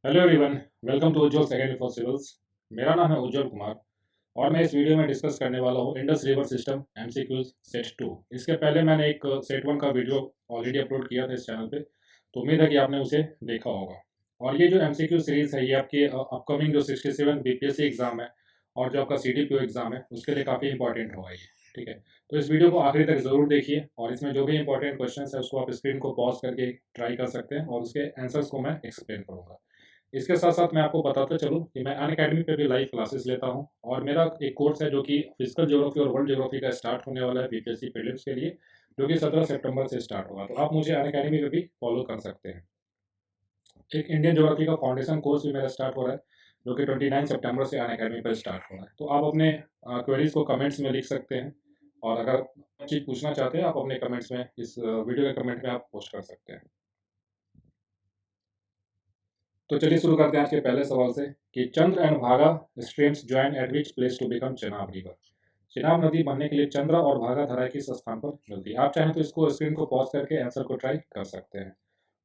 Hello everyone, welcome to Ujjwal secondary for civils. मेरा नाम है उज्जवल कुमार और मैं इस वीडियो में डिस्कस करने वाला हूँ Indus river system MCQs set 2। इसके पहले मैंने एक सेट 1 का वीडियो ऑलरेडी अपलोड किया था इस चैनल पे, तो उम्मीद है कि आपने उसे देखा होगा। और ये जो एमसीक्यू सीरीज है ये आपके अपकमिंग जो 67 बीपीएससी एग्जाम है और जो आपका सीडीपीओ एग्जाम है उसके लिए काफ़ी इंपॉर्टेंट होगा ये। ठीक है, तो इस वीडियो को आखिरी तक ज़रूर देखिए और इसमें जो भी इंपॉर्टेंट क्वेश्चन है उसको आप स्क्रीन को पॉज करके ट्राई कर सकते हैं और उसके आंसर्स को मैं एक्सप्लेन करूँगा। इसके साथ साथ मैं आपको बताता चलूँ कि मैं अनअकैडमी पे भी लाइव क्लासेस लेता हूँ और मेरा एक कोर्स है जो कि फिजिकल ज्योग्राफी और वर्ल्ड ज्योग्राफी का स्टार्ट होने वाला है बीपीएससी प्रीलिम्स के लिए, जो कि 17 सितंबर से स्टार्ट होगा। तो आप मुझे अनअकैडमी पे भी फॉलो कर सकते हैं। एक इंडियन ज्योग्राफी का फाउंडेशन कोर्स भी मेरा स्टार्ट हो रहा है जो कि 29 सितंबर से अनअकैडमी पर स्टार्ट हो रहा है। तो आप अपने क्वेरीज को कमेंट्स में लिख सकते हैं और अगर चीज़ पूछना चाहते हैं आप अपने कमेंट्स में इस वीडियो के कमेंट में आप पोस्ट कर सकते हैं। तो चलिए शुरू करते हैं आज के पहले सवाल से कि Chandra and Bhaga streams join at which place to become Chenab river. Chenab नदी बनने के लिए चंद्र और भागा धारा किस स्थान पर मिलती है। आप चाहें तो इसको स्क्रीन को पॉज करके आंसर को ट्राई कर सकते हैं।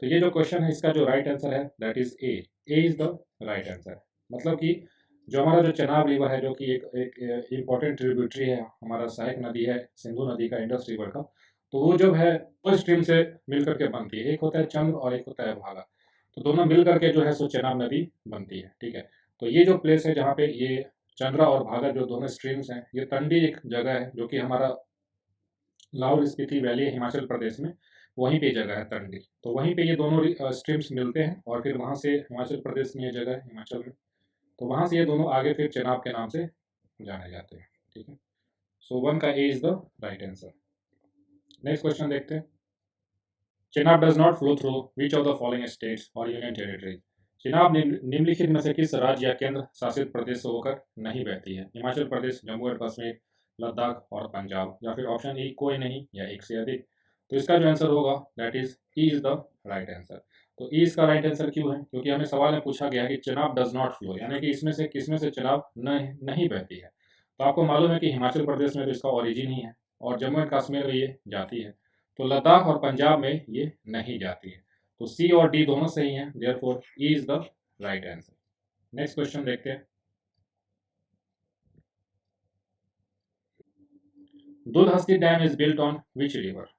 तो ये जो क्वेश्चन है इसका जो राइट आंसर है that is a. A is the right answer. मतलब कि जो हमारा जो चेनाब रिवर है जो कि एक इम्पॉर्टेंट ट्रिब्यूटरी है, हमारा सहायक नदी है सिंधु नदी का, इंडस रिवर का। तो वो जब है दो स्ट्रीम से मिल करके बनती है, एक होता है चंद्र और एक होता है भागा। तो दोनों मिल करके जो है सो चेनाब नदी बनती है। ठीक है, तो ये जो प्लेस है जहाँ पे ये चंद्रा और भागा जो दोनों स्ट्रीम्स हैं, ये तंडी एक जगह है जो कि हमारा लाहौल स्पीति वैली है हिमाचल प्रदेश में, वहीं पे जगह है तंडी। तो वहीं पे ये दोनों स्ट्रीम्स मिलते हैं और फिर वहाँ से हिमाचल प्रदेश में ये जगह है हिमाचल में, तो वहाँ से ये दोनों आगे फिर चेनाब के नाम से जाने जाते हैं। ठीक है, सो वन का a is the right answer. Next question देखते हैं। Chenab does not flow through which of the following states और यूनियन टेरिटरीज। चेनाब निम्नलिखित में से किस राज्य या केंद्र शासित प्रदेश से होकर नहीं बहती है। हिमाचल प्रदेश, जम्मू एंड कश्मीर, लद्दाख और पंजाब, या फिर ऑप्शन ई कोई नहीं या एक से अधिक। तो इसका जो आंसर होगा that is E is the right answer. तो ई इसका राइट आंसर क्यों है? क्योंकि हमें सवाल में पूछा गया है कि चेनाब डज नॉट फ्लो, यानी कि इसमें से किसमें से चेनाब नहीं बहती है। तो आपको मालूम है कि हिमाचल प्रदेश में तो इसका ओरिजिन ही है और जम्मू एंड कश्मीर में ये जाती है। तो लद्दाख और पंजाब में ये नहीं जाती है। तो सी और डी दोनों सही हैं, therefore E is the right answer. Next question देखते हैं। Dulhasti dam is built on which river.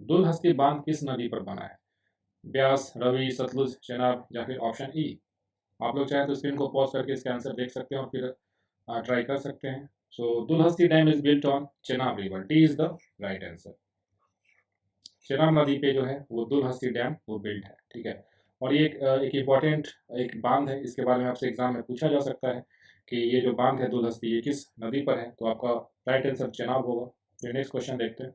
Dulhasti बांध किस नदी पर बना है? ब्यास, रवि, सतलुज, चेनाब, या फिर ऑप्शन ई। आप लोग चाहें तो स्क्रीन को पॉज करके इसका आंसर देख सकते हैं और फिर ट्राई कर सकते हैं। So Dulhasti dam is built on Chenab river, d is the right answer. Chenab नदी पे जो है वो दुलहस्ती डैम वो बिल्ट है। ठीक है, और ये एक इम्पॉर्टेंट एक बांध है, इसके बारे में आपसे एग्जाम में पूछा जा सकता है कि ये जो बांध है दुलहस्ती ये किस नदी पर है। तो आपका राइट आंसर चेनाब होगा। फिर नेक्स्ट क्वेश्चन देखते हैं।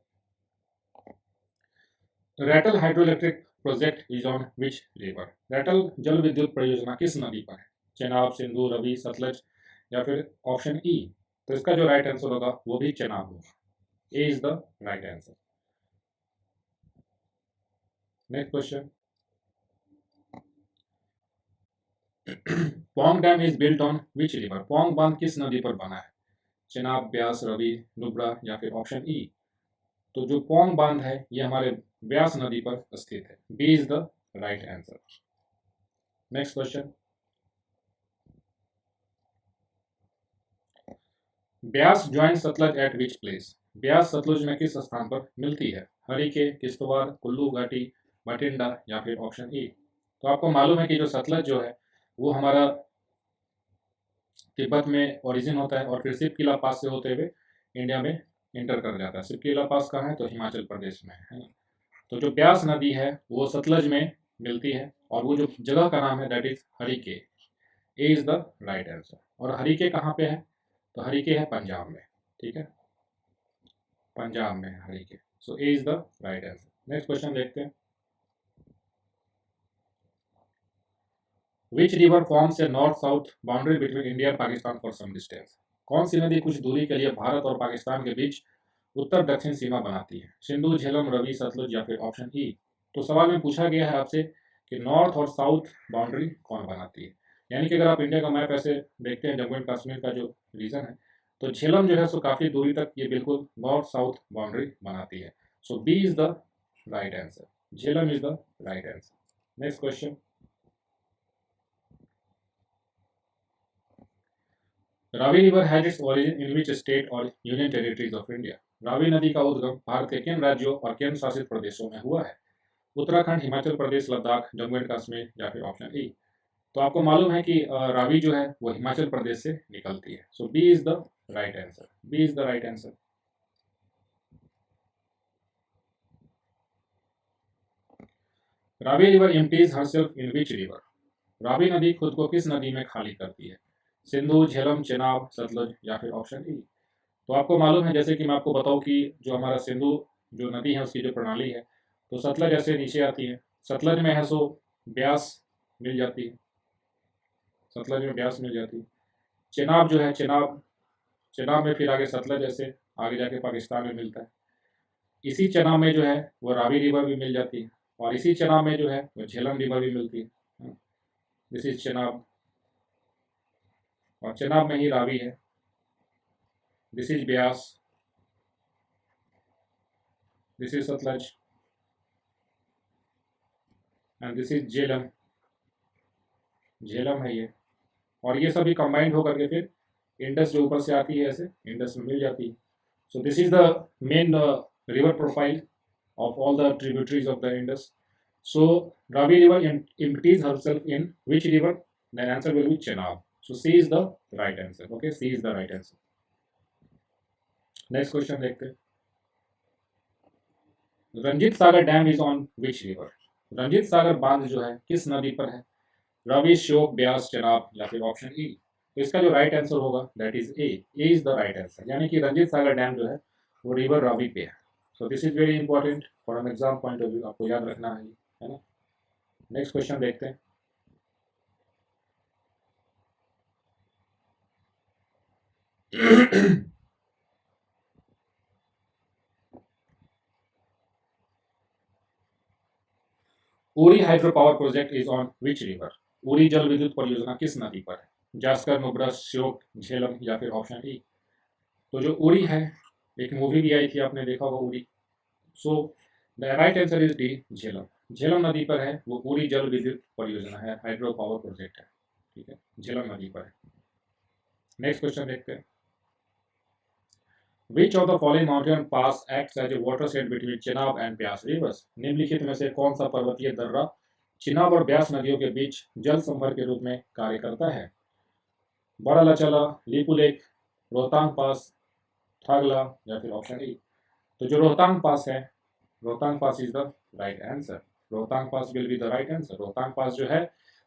Ratle hydro electric project is on which river. Ratle जल विद्युत परियोजना किस नदी पर है? चेनाब, सिंधु, रवि, सतलज, या फिर ऑप्शन ई। तो इसका जो राइट आंसर होगा वो भी चेनाब होगा। A is the right answer. Next question. Pong dam is built on which river. Pong बांध किस नदी पर बना है? चेनाब, ब्यास, रवि, नुब्रा, या फिर ऑप्शन ई। तो जो पोंग बांध है ये हमारे ब्यास नदी पर स्थित है। B is the right answer. Next question. Beas join Sutlej at which place. Beas Sutlej में किस स्थान पर मिलती है? हरिके, किश्तवाड़, कुल्लू घाटी, बठिंडा, या फिर ऑप्शन ई। तो आपको मालूम है कि जो सतलज जो है वो हमारा तिब्बत में ओरिजिन होता है और फिर सिपकिला पास से होते हुए इंडिया में इंटर कर जाता है। सिपकिला पास कहाँ है? तो हिमाचल प्रदेश में है ना। तो जो ब्यास नदी है वो सतलज में मिलती है और वो जो जगह का नाम है that is Harike. A is the right answer. और हरिके कहाँ पे है? तो हरिके है पंजाब में। ठीक है, पंजाब में है Harike. So a is the right answer. Next question देखते हैं। Which river forms a north south boundary between India and Pakistan for some distance. कौन सी नदी कुछ दूरी के लिए भारत और पाकिस्तान के बीच उत्तर दक्षिण सीमा बनाती है? सिंधु, झेलम, रवि, सतलुज, या फिर ऑप्शन ई। तो सवाल में पूछा गया है आपसे कि नॉर्थ और साउथ बाउंड्री कौन बनाती है। यानी कि अगर आप इंडिया का मैप ऐसे देखते हैं, जम्मू एंड कश्मीर का जो रीजन है, तो झेलम जो है सो काफ़ी दूरी तक ये बिल्कुल नॉर्थ साउथ बाउंड्री बनाती है। So b is the right answer. Jhelum is the right answer. Next question. Ravi river has its origin in which state और union territories of India? Ravi नदी का उद्गम भारत के किन राज्यों और केंद्र शासित प्रदेशों में हुआ है? उत्तराखंड, हिमाचल प्रदेश, लद्दाख, जम्मू एंड कश्मीर या फिर ऑप्शन ई। तो आपको मालूम है कि रावी जो है वो हिमाचल प्रदेश से निकलती है। So b is the right answer. B is the right answer. Ravi river empties herself in which river? Ravi नदी खुद को किस नदी में खाली करती है? सिंधु, झेलम, चेनाब, सतलज या फिर ऑप्शन ई। तो आपको मालूम है, जैसे कि मैं आपको बताऊं कि जो हमारा सिंधु जो नदी है उसकी जो प्रणाली है, तो सतलज ऐसे नीचे आती है, सतलज में है सो ब्यास मिल जाती है, सतलज में ब्यास मिल जाती है। चेनाब जो है, चेनाब चेनाब में फिर आगे सतलज ऐसे आगे जाके पाकिस्तान में मिलता है। इसी चेनाब में जो है वो रावी रिवर भी मिल जाती है, और इसी चेनाब में जो है वो झेलम रिवर भी मिलती है। दिस इज चेनाब, और चेनाब में ही रावी है। This is Beas, this is Sutlej and this is Jhelum. Jhelum है ये, और ये सभी कंबाइंड होकर के फिर इंडस जो ऊपर से आती है ऐसे इंडस में मिल जाती है। सो this is the main river profile of all the tributaries of the Indus. So Ravi river empties herself in which river? The answer will be Chenab. So C is the right answer. Okay, C is the right answer. Next question देखते हैं। Ranjit Sagar dam is on which river? Ranjit Sagar बांध जो है किस नदी पर है? रावी, श्योक, ब्यास, चेनाब या फिर ऑप्शन ई। तो इसका जो राइट आंसर होगा that is a. A is the right answer, यानी कि रंजीत सागर डैम जो है वो रिवर रावी पे है। सो this is very important for an exam point of view, आपको याद रखना है ना। नेक्स्ट क्वेश्चन देखते हैं। Uri hydro power project is on which river? Uri जल विद्युत परियोजना किस नदी पर है? जास्कर, नुब्रा, श्योक, झेलम या फिर ऑप्शन ई। तो जो उरी है, एक मूवी भी आई थी, आपने देखा होगा उरी। सो the right answer is D, Jhelum. Jhelum नदी पर है वो उरी जल विद्युत परियोजना है, हाइड्रो पावर प्रोजेक्ट है। ठीक है, झेलम नदी पर है। नेक्स्ट क्वेश्चन देखते हैं। Which of the following mountain pass acts as a watershed between Chenab and Beas rivers? निम्नलिखित में से कौन सा पर्वतीय दर्रा चिनाब और ब्यास नदियों के बीच जल संभर के रूप में कार्य करता है? बड़ा लचला, लिपुलेख, रोहतांग पास, थागला या फिर ऑप्शन ई। तो जो रोहतांग पास है, Rohtang pass is the right answer. Rohtang pass will be the right answer. Rohtang pass जो है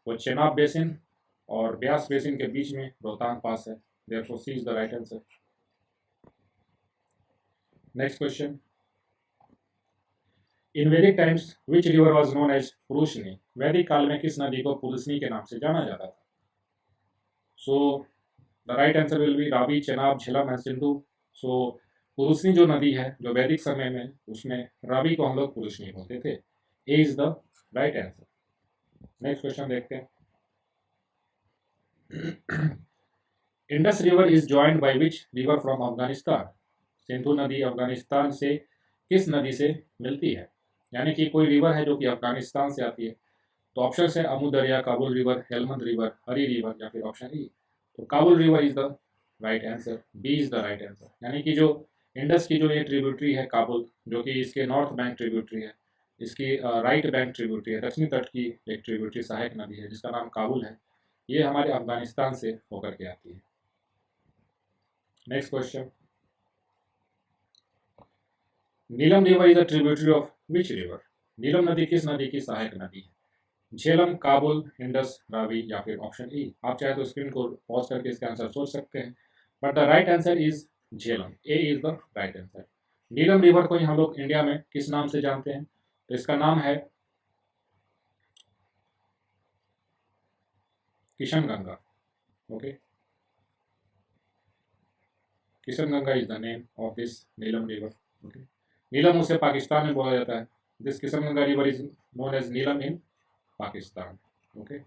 वो चेनाब बेसिन और ब्यास बेसिन के बीच में रोहतांग पास है। Therefore c is the right answer. Next question. In Vedic times which river was known as Purushni? वैदिक काल में किस नदी को पुरुषनी के नाम से जाना जाता था? So the right answer will be Ravi, Chenab, Jhelum and Sindhu. So Purushni जो नदी है जो वैदिक समय में, उसमें रावी को हम लोग पुरुषनी बोलते थे। A is the right answer. Next question देखते हैं। Indus river is joined by which river from Afghanistan? Sindhu नदी अफगानिस्तान से किस नदी से मिलती है? यानी कि कोई रिवर है जो कि अफगानिस्तान से आती है। तो ऑप्शन है Amu Darya, Kabul river, Helmand river, Hari river या फिर ऑप्शन ई। तो Kabul river is the right answer. B is the right answer. यानी कि जो इंडस की जो ये ट्रिब्यूटरी है काबुल, जो कि इसके नॉर्थ बैंक ट्रिब्यूटरी है, इसकी राइट बैंक ट्रिब्यूटरी है, दक्षिणी तट की एक ट्रिब्यूटरी सहायक नदी है जिसका नाम काबुल है, ये हमारे अफगानिस्तान से होकर के आती है। Next question. Neelam river is a tributary of which river? Neelam नदी किस नदी की सहायक नदी है? झेलम, काबुल, इंडस, रावी या फिर ऑप्शन ई। आप चाहे तो स्क्रीन को पॉज करके इसका आंसर सोच सकते हैं, but the right answer is Jhelum. A is the right answer. Neelam river को ही हम लोग इंडिया में किस नाम से जानते हैं? तो इसका नाम है Kishan Ganga. Okay, Kishan Ganga is the name of this Neelam river. Okay, Neelam उसे पाकिस्तान में बोला जाता है। This Kishan Ganga river is known as Neelam in Pakistan. Okay,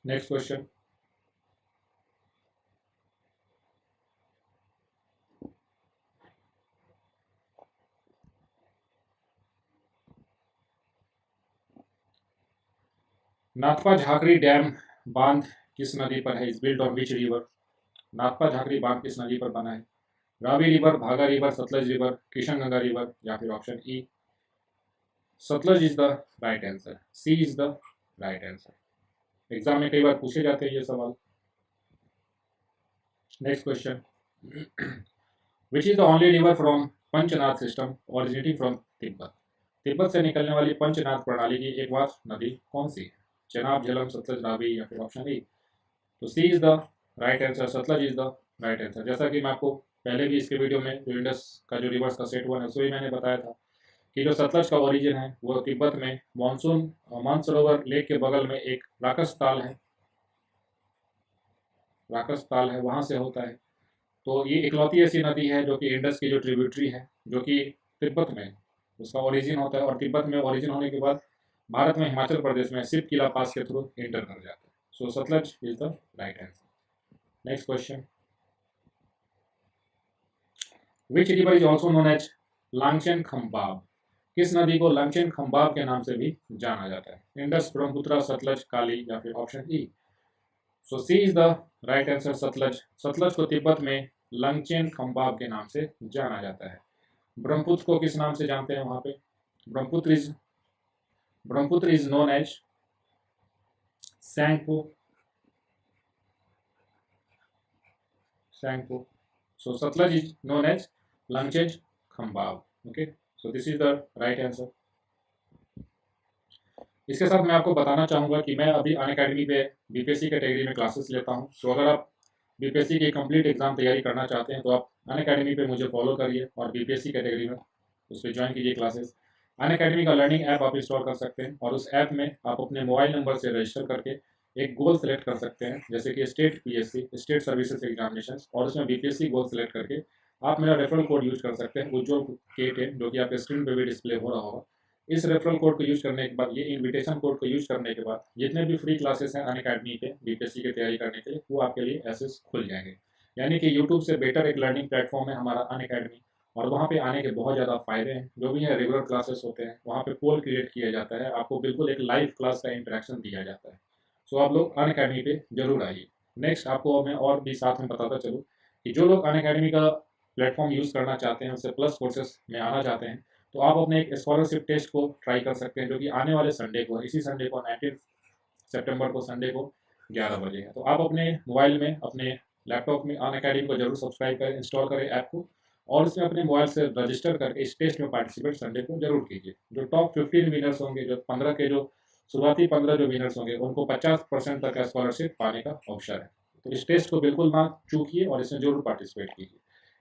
next question. Nathpa Jhakri dam बांध किस नदी पर है, is build on which river. Nathpa Jhakri बांध किस नदी पर बना है, Ravi river, Bhaga river, Sutlej river, Kishan Ganga river, या फिर option E Sutlej is the right answer, C is the right answer. Exam में कई बार पूछे जाते हैं ये सवाल। Next question, which is the only river from Panchnad system originating from Tibet. Tibet से निकलने वाली पंचनाद प्रणाली की एकमात्र नदी कौन सी है, चेनाब, झेलम, सतलज, रावी, या फिर ऑप्शन ई। तो C is the right answer, Sutlej is the right answer. जैसा कि मैं आपको पहले भी इसके वीडियो में जो इंडस का जो रिवर्स का सेट वन है उसमें मैंने बताया था कि जो सतलज का ओरिजिन है वो तिब्बत में मानसून मानसरोवर लेक के बगल में एक राकस ताल है, राकस ताल है, वहाँ से होता है। तो ये इकलौती ऐसी नदी है जो कि इंडस की जो ट्रिब्यूटरी है जो कि तिब्बत में उसका ओरिजिन होता है, और तिब्बत में ओरिजिन होने के बाद भारत में हिमाचल प्रदेश में सिप किला पास के थ्रू इंटर कर जाता है। So Sutlej is the right answer. Next question, which river is also known as Langchen Khambab. किस नदी को लांगचेन खम्बाब के नाम से भी जाना जाता है, इंडस, ब्रह्मपुत्र, सतलज, काली, या फिर option E. So C is the right answer, Sutlej. Sutlej को तिब्बत में लंगचेन खम्बाब के नाम से जाना जाता है। ब्रह्मपुत्र को किस नाम से जानते हैं वहां पे, Brahmaputra is known as Tsangpo, Tsangpo. So Sutlej is known as Langchen Khambab. Okay, so this is the right answer. इसके साथ मैं आपको बताना चाहूँगा कि मैं अभी अनअकैडमी पे बीपीएससी कैटेगरी में क्लासेस लेता हूँ। तो अगर आप बीपीएससी की कंप्लीट एग्जाम तैयारी करना चाहते हैं तो आप अनअकैडमी पे मुझे फॉलो करिए और बीपीएससी कैटेगरी में उस पर ज्वाइन कीजिए क्लासेस। अनअकैडमी का लर्निंग ऐप आप इंस्टॉल कर सकते हैं और उस ऐप में आप अपने मोबाइल नंबर से रजिस्टर करके एक गोल सेलेक्ट कर सकते हैं, जैसे कि state PSC, state services examination, और उसमें बीपीएससी गोल सेलेक्ट करके आप मेरा रेफरल कोड यूज कर सकते हैं, उज्जवल K10, जो कि आपके स्क्रीन पर भी डिस्प्ले हो रहा होगा। इस रेफरल कोड को यूज करने के बाद, ये इनविटेशन कोड को यूज करने के बाद जितने भी फ्री क्लासेस हैं अनअकैडमी पे बीपीएससी की तैयारी करने के लिए वो आपके लिए एक्सेस खुल जाएंगे। यानी कि यूट्यूब से बेटर एक लर्निंग प्लेटफॉर्म है हमारा अनअकैडमी, और वहाँ पे आने के बहुत ज़्यादा फायदे हैं। जो भी है रेगुलर क्लासेस होते हैं, वहाँ पे पोल क्रिएट किया जाता है, आपको बिल्कुल एक लाइव क्लास का इंटरेक्शन दिया जाता है। सो आप लोग अनअकैडमी पे जरूर आइए। नेक्स्ट आपको मैं और भी साथ में बताता चलूँ कि जो लोग अनअकैडमी का प्लेटफॉर्म यूज़ करना चाहते हैं, उससे प्लस कोर्सेस में आना चाहते हैं, तो आप अपने एक स्कॉलरशिप टेस्ट को ट्राई कर सकते हैं, जो कि आने वाले संडे को, इसी संडे को 19 सितंबर को संडे को 11 बजे है। तो आप अपने मोबाइल में, अपने लैपटॉप में अनअकैडमी को जरूर सब्सक्राइब करें, इंस्टॉल करें ऐप को, और उसमें अपने मोबाइल से रजिस्टर करके इस टेस्ट में पार्टिसिपेट संडे को जरूर कीजिए। जो टॉप 15 विनर्स होंगे, जो 15 के जो शुरुआती 15 जो विनर्स होंगे, उनको 50% तक का स्कॉलरशिप पाने का अवसर है। तो इस टेस्ट को बिल्कुल ना चूकिए और इसमें जरूर पार्टिसिपेट कीजिए।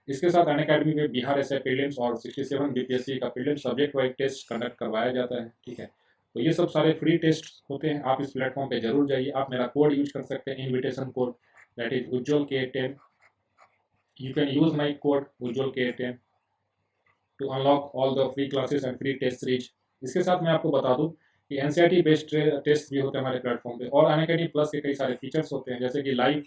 इसके साथ अनअकैडमी में बिहार एसआई प्रीलिम्स और 67 बीपीएससी का prelims subject wise test conduct करवाया जाता है। ठीक है, तो ये सब सारे फ्री टेस्ट होते हैं, आप इस प्लेटफॉर्म पे जरूर जाइए। आप मेरा कोड यूज कर सकते हैं, invitation code, that is Ujjwal K10। You can use my code Ujjwal K10 to unlock all the free classes and free test series. इसके साथ मैं आपको बता दूं कि एनसीईआरटी बेस्ड टेस्ट भी होते हैं हमारे प्लेटफॉर्म पे, और अनअकैडमी प्लस के कई सारे फीचर्स होते हैं, जैसे कि लाइव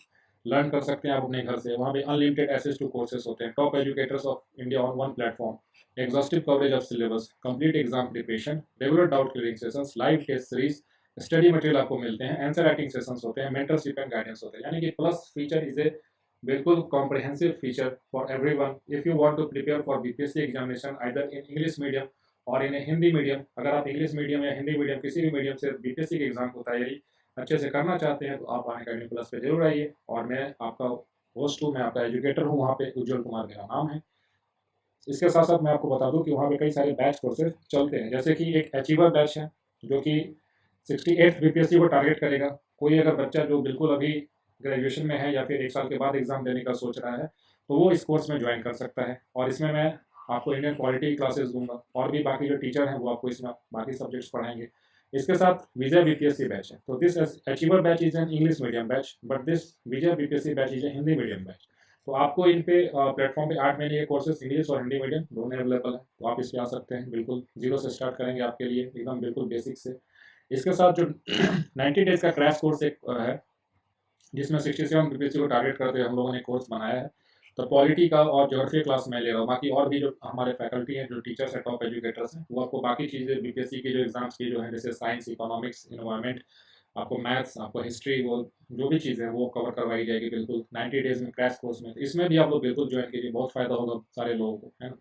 लर्न कर सकते हैं आप अपने घर से, वहाँ पे अनलिमिटेड एक्सेस टू कोर्सेज होते हैं, top educators of India on one platform, exhaustive coverage of syllabus, complete exam preparation, regular doubt clearing sessions, live test series, study material आपको मिलते हैं, आंसर राइटिंग सेशंस होते हैं, मेंटरशिप एंड गाइडेंस होते हैं। यानी कि प्लस फीचर इज ए बिल्कुल comprehensive feature for everyone if you want to prepare for BPSC examination either in English medium और इन हिंदी मीडियम। अगर आप इंग्लिश मीडियम या हिंदी मीडियम किसी भी मीडियम से बीपीएससी के एग्जाम को तैयारी अच्छे से करना चाहते हैं तो आप अनअकैडमी प्लस पे जरूर आइए। और मैं आपका होस्ट हूँ, मैं आपका एजुकेटर हूँ, वहाँ पे उज्जवल कुमार मेरा नाम है। इसके साथ साथ मैं आपको बता दूं कि वहाँ पे कई सारे बैच कोर्सेज चलते हैं, जैसे कि एक अचीवर बैच है जो कि 68 बीपीएससी को टारगेट करेगा। कोई अगर बच्चा जो बिल्कुल अभी ग्रेजुएशन में है या फिर 1 साल के बाद एग्जाम देने का सोच रहा है तो वो इस कोर्स में ज्वाइन कर सकता है, और इसमें मैं आपको इंडियन पॉलिटी की क्लासेस दूंगा, और भी बाकी जो टीचर हैं वो आपको इसमें बाकी सब्जेक्ट्स पढ़ाएंगे। इसके साथ विजय बीपीएससी बैच है, तो this achiever batch is an English medium batch, but this Vijay BPSC batch is a Hindi medium batch. तो आपको इन पे प्लेटफॉर्म पे 8 महीने के कोर्सेज इंग्लिश और हिंदी मीडियम दोनों अवेलेबल है, तो आप इस पे आ सकते हैं। बिल्कुल जीरो से स्टार्ट करेंगे आपके लिए, एकदम बिल्कुल बेसिक से। इसके साथ जो 90 डेज का क्रैश कोर्स एक है, जिसमें 67 बीपीएससी को टारगेट करते हुए हम लोगों ने कोर्स बनाया है। तो पॉलिटी का और ज्योग्राफी क्लास मैं ले रहा हूँ, बाकी और भी जो हमारे फैकल्टी हैं, जो टीचर्स हैं, टॉप एजुकेटर्स हैं, वो आपको बाकी चीज़ें बीपीएससी की जो एग्जाम्स की जो है, जैसे साइंस, इकोनॉमिक्स, इन्वायरमेंट, आपको मैथ्स, आपको हिस्ट्री, वो जो भी चीज़ है वो कवर करवाई जाएगी बिल्कुल 90 डेज़ में क्रैश कोर्स में। तो इसमें भी आप लोग बिल्कुल ज्वाइन कीजिए, बहुत फ़ायदा होगा सारे लोगों को, है ना?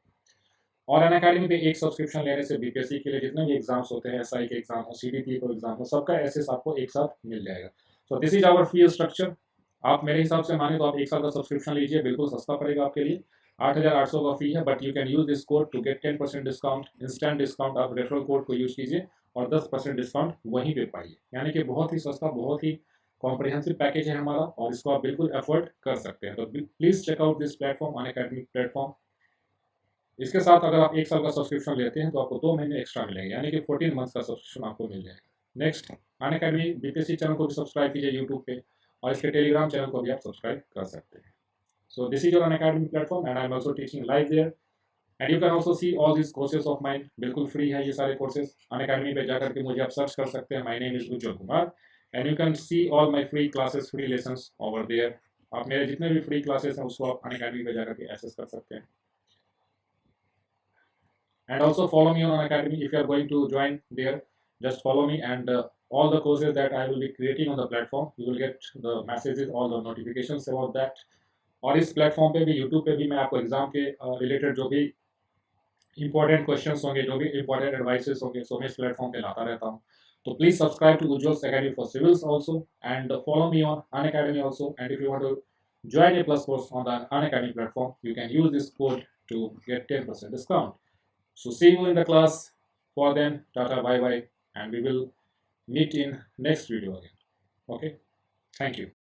और अनअकैडमी पे एक सब्सक्रिप्शन लेने से बीपीएससी के लिए जितने भी एग्जाम्स होते हैं, एसआई के एग्जाम हो, सीडीपी को एग्जाम हो, सबका एसेस आपको एक साथ मिल जाएगा। So this is our fee structure. आप मेरे हिसाब से माने तो आप एक साल का सब्सक्रिप्शन लीजिए, बिल्कुल सस्ता पड़ेगा आपके लिए। 8,800 का फी है, but you can use this code to get 10% discount, instant discount. आप रेफरल कोड को यूज कीजिए और 10% डिस्काउंट वहीं पे पाइए। यानी कि बहुत ही सस्ता, बहुत ही कॉम्प्रिहेंसिव पैकेज है हमारा और इसको आप बिल्कुल अफोर्ड कर सकते हैं। तो please check out this platform, Unacademy platform. इसके साथ अगर आप एक साल का सब्सक्रिप्शन लेते हैं तो आपको 2 महीने एक्स्ट्रा मिलेंगे, यानी कि 14 मंथ का सब्सक्रिप्शन आपको मिल जाएगा। नेक्स्ट, अनअकैडमी बीपीएससी चैनल को भी सब्सक्राइब कीजिए यूट्यूब पे, और इसके टेलीग्राम चैनल को भी आप सब्सक्राइब कर सकते हैं। So this is your Unacademy platform and I am also teaching live there, and you can also see all this courses of mine. बिल्कुल फ्री है ये सारे कोर्सेज। अनअकैडमी पे जाकर के मुझे आप सर्च कर सकते हैं, my name is Ujjwal Kumar, and you can see all my free classes, free lessons over there. आप मेरे जितने भी फ्री क्लासेस हैं उसको आप अनअकैडमी पे जाकर के एक्सेस कर सकते हैं। And also follow me on Unacademy if you are going to join there. Just follow me, and all the courses that I will be creating on the platform, you will get the messages, all the notifications about that. और इस platform पे भी, YouTube पे भी मैं आपको exam के related जो भी इंपॉर्टेंट क्वेश्चंस होंगे, जो भी इंपॉर्टेंट एडवाइसेस होंगे, सो मैं इस प्लेटफॉर्म पे लाता रहता हूँ। तो please subscribe to Ujjwal academy for civils also, and follow me on Unacademy also. And if you want to join a plus course on the Unacademy platform, you can use this code to get 10% discount. So see you in the class. For then, tata, bye bye, and we will meet in next video again. Okay, thank you.